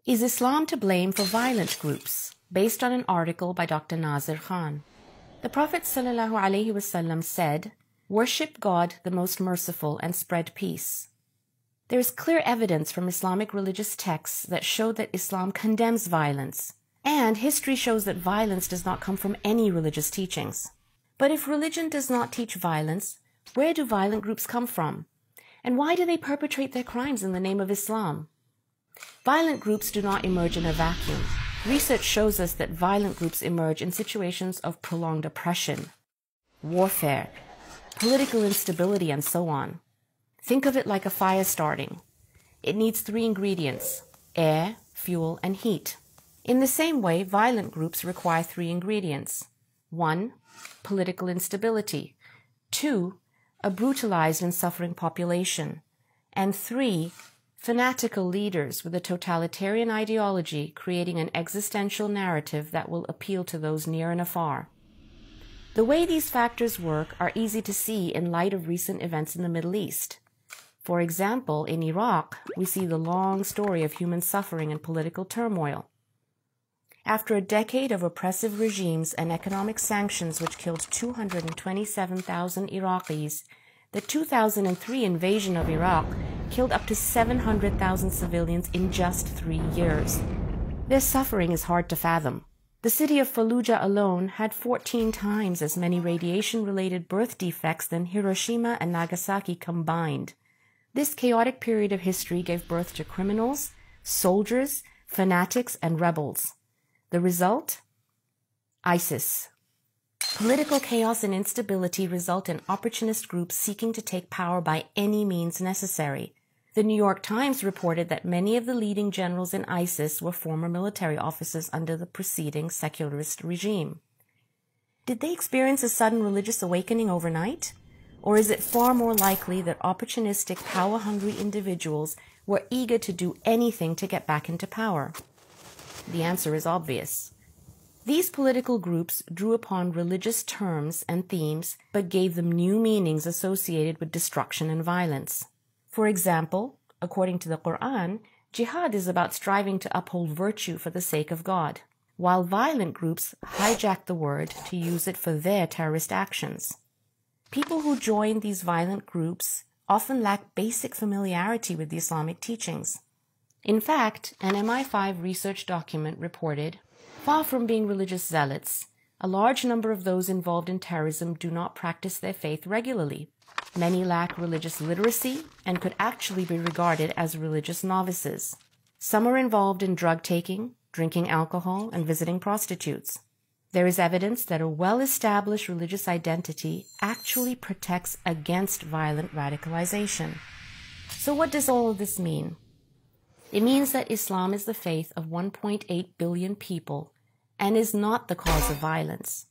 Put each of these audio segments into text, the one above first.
Is Islam to blame for violent groups? Based on an article by Dr. Nazir Khan. The Prophet ﷺ said, "Worship God the most merciful and spread peace." There is clear evidence from Islamic religious texts that show that Islam condemns violence, and history shows that violence does not come from any religious teachings. But if religion does not teach violence, where do violent groups come from? And why do they perpetrate their crimes in the name of Islam? Violent groups do not emerge in a vacuum. Research shows us that violent groups emerge in situations of prolonged oppression, warfare, political instability, and so on. Think of it like a fire starting. It needs 3 ingredients: air, fuel, and heat. In the same way, violent groups require 3 ingredients. 1. Political instability. 2. A brutalized and suffering population. And 3. Fanatical leaders with a totalitarian ideology creating an existential narrative that will appeal to those near and afar. The way these factors work are easy to see in light of recent events in the Middle East. For example, in Iraq, we see the long story of human suffering and political turmoil. After a decade of oppressive regimes and economic sanctions which killed 227,000 Iraqis, the 2003 invasion of Iraq killed up to 700,000 civilians in just 3 years. Their suffering is hard to fathom. The city of Fallujah alone had 14 times as many radiation-related birth defects than Hiroshima and Nagasaki combined. This chaotic period of history gave birth to criminals, soldiers, fanatics, and rebels. The result? ISIS. Political chaos and instability result in opportunist groups seeking to take power by any means necessary. The New York Times reported that many of the leading generals in ISIS were former military officers under the preceding secularist regime. Did they experience a sudden religious awakening overnight? Or is it far more likely that opportunistic, power-hungry individuals were eager to do anything to get back into power? The answer is obvious. These political groups drew upon religious terms and themes, but gave them new meanings associated with destruction and violence. For example, according to the Quran, jihad is about striving to uphold virtue for the sake of God, while violent groups hijack the word to use it for their terrorist actions. People who join these violent groups often lack basic familiarity with the Islamic teachings. In fact, an MI5 research document reported, far from being religious zealots, a large number of those involved in terrorism do not practice their faith regularly. Many lack religious literacy and could actually be regarded as religious novices. Some are involved in drug taking, drinking alcohol, and visiting prostitutes. There is evidence that a well-established religious identity actually protects against violent radicalization. So what does all of this mean? It means that Islam is the faith of 1.8 billion people and is not the cause of violence.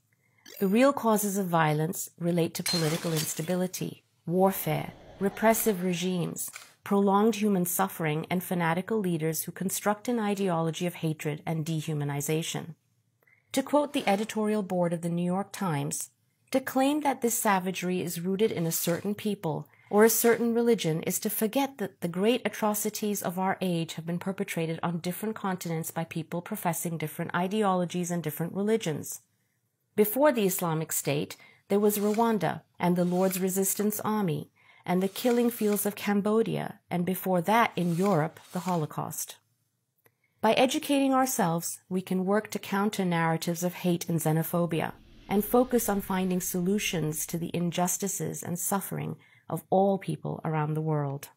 The real causes of violence relate to political instability, warfare, repressive regimes, prolonged human suffering, and fanatical leaders who construct an ideology of hatred and dehumanization. To quote the editorial board of the New York Times, to claim that this savagery is rooted in a certain people or a certain religion is to forget that the great atrocities of our age have been perpetrated on different continents by people professing different ideologies and different religions. Before the Islamic State, there was Rwanda and the Lord's Resistance Army and the killing fields of Cambodia, and before that in Europe, the Holocaust. By educating ourselves, we can work to counter narratives of hate and xenophobia and focus on finding solutions to the injustices and suffering of all people around the world.